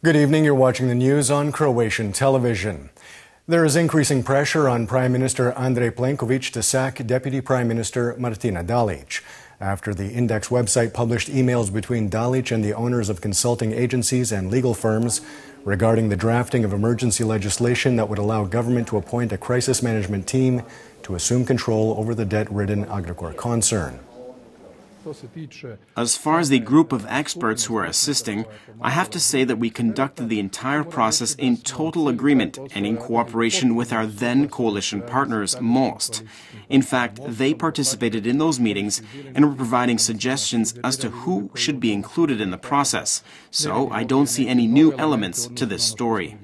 Good evening. You're watching the news on Croatian television. There is increasing pressure on Prime Minister Andrej Plenković to sack Deputy Prime Minister Martina Dalić after the Index website published emails between Dalić and the owners of consulting agencies and legal firms regarding the drafting of emergency legislation that would allow government to appoint a crisis management team to assume control over the debt-ridden Agrokor concern. As far as the group of experts who are assisting, I have to say that we conducted the entire process in total agreement and in cooperation with our then coalition partners, MOST. In fact, they participated in those meetings and were providing suggestions as to who should be included in the process. So I don't see any new elements to this story.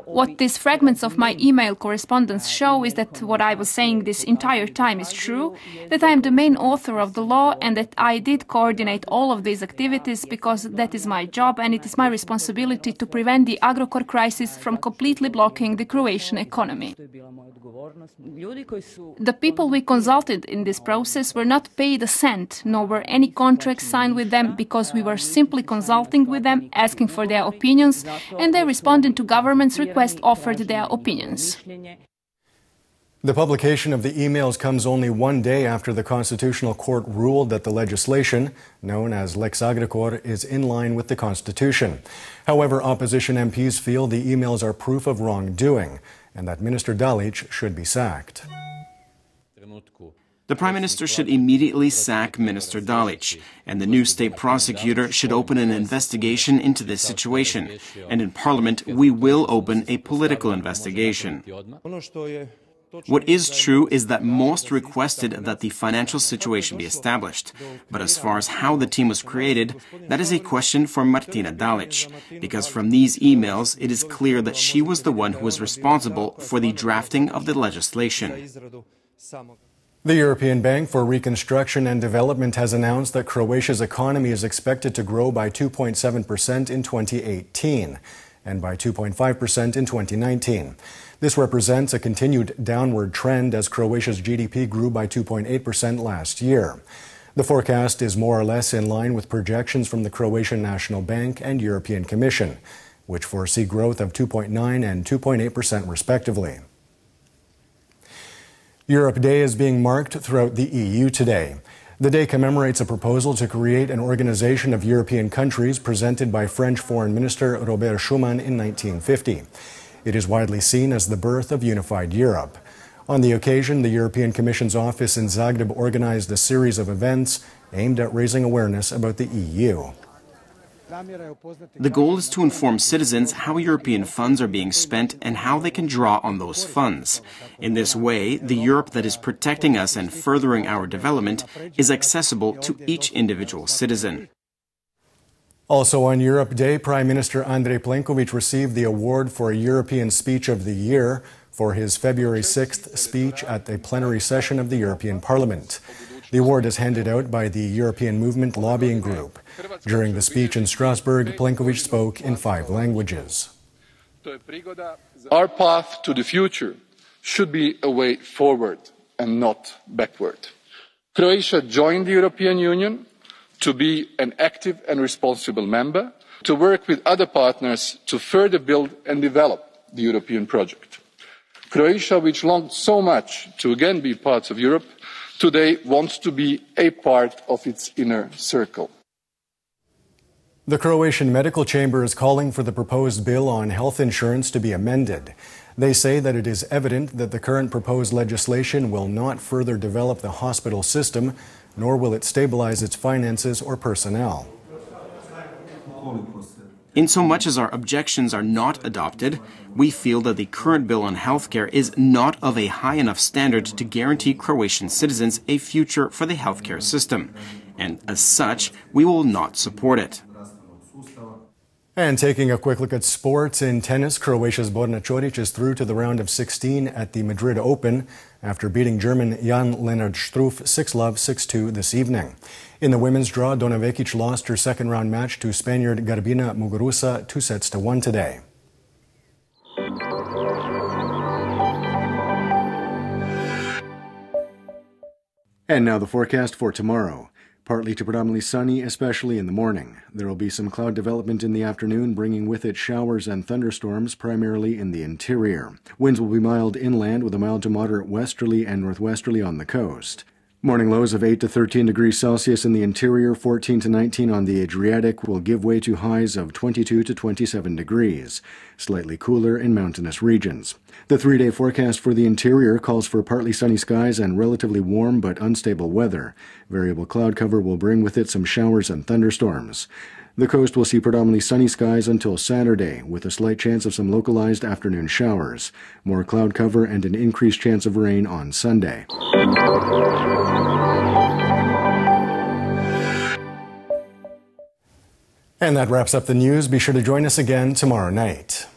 What these fragments of my email correspondence show is that what I was saying this entire time is true, that I am the main author of the law and that I did coordinate all of these activities because that is my job and it is my responsibility to prevent the Agrokor crisis from completely blocking the Croatian economy. The people we consulted in this process were not paid a cent, nor were any contracts signed with them because we were simply consulting with them, asking for their opinions, and they responded to government's request, offered their opinions. The publication of the emails comes only one day after the Constitutional Court ruled that the legislation, known as Lex Agrokor, is in line with the Constitution. However, opposition MPs feel the emails are proof of wrongdoing and that Minister Dalić should be sacked. The Prime Minister should immediately sack Minister Dalić, and the new state prosecutor should open an investigation into this situation. And in Parliament, we will open a political investigation. What is true is that most requested that the financial situation be established. But as far as how the team was created, that is a question for Martina Dalić, because from these emails it is clear that she was the one who was responsible for the drafting of the legislation. The European Bank for Reconstruction and Development has announced that Croatia's economy is expected to grow by 2.7% in 2018 and by 2.5% in 2019. This represents a continued downward trend as Croatia's GDP grew by 2.8% last year. The forecast is more or less in line with projections from the Croatian National Bank and European Commission, which foresee growth of 2.9 and 2.8% respectively. Europe Day is being marked throughout the EU today. The day commemorates a proposal to create an organization of European countries presented by French Foreign Minister Robert Schuman in 1950. It is widely seen as the birth of unified Europe. On the occasion, the European Commission's office in Zagreb organized a series of events aimed at raising awareness about the EU. The goal is to inform citizens how European funds are being spent and how they can draw on those funds. In this way, the Europe that is protecting us and furthering our development is accessible to each individual citizen. Also on Europe Day, Prime Minister Andrej Plenković received the award for a European Speech of the Year for his February 6th speech at the plenary session of the European Parliament. The award is handed out by the European Movement Lobbying Group. During the speech in Strasbourg, Plenković spoke in 5 languages. Our path to the future should be a way forward and not backward. Croatia joined the European Union to be an active and responsible member, to work with other partners to further build and develop the European project. Croatia, which longed so much to again be part of Europe, today wants to be a part of its inner circle. The Croatian Medical Chamber is calling for the proposed bill on health insurance to be amended. They say that it is evident that the current proposed legislation will not further develop the hospital system, nor will it stabilize its finances or personnel. Insomuch as our objections are not adopted, we feel that the current bill on healthcare is not of a high enough standard to guarantee Croatian citizens a future for the healthcare system, and as such, we will not support it. And taking a quick look at sports, in tennis, Croatia's Borna Čorić is through to the round of 16 at the Madrid Open after beating German Jan-Lennard Struff 6-love, 6-2 this evening. In the women's draw, Dona Vekic lost her second-round match to Spaniard Garbina Muguruza 2-1 today. And now the forecast for tomorrow. Partly to predominantly sunny, especially in the morning. There will be some cloud development in the afternoon, bringing with it showers and thunderstorms, primarily in the interior. Winds will be mild inland with a mild to moderate westerly and northwesterly on the coast. Morning lows of 8 to 13 degrees Celsius in the interior, 14 to 19 on the Adriatic will give way to highs of 22 to 27 degrees, slightly cooler in mountainous regions. The 3-day forecast for the interior calls for partly sunny skies and relatively warm but unstable weather. Variable cloud cover will bring with it some showers and thunderstorms. The coast will see predominantly sunny skies until Saturday, with a slight chance of some localized afternoon showers. More cloud cover and an increased chance of rain on Sunday. And that wraps up the news. Be sure to join us again tomorrow night.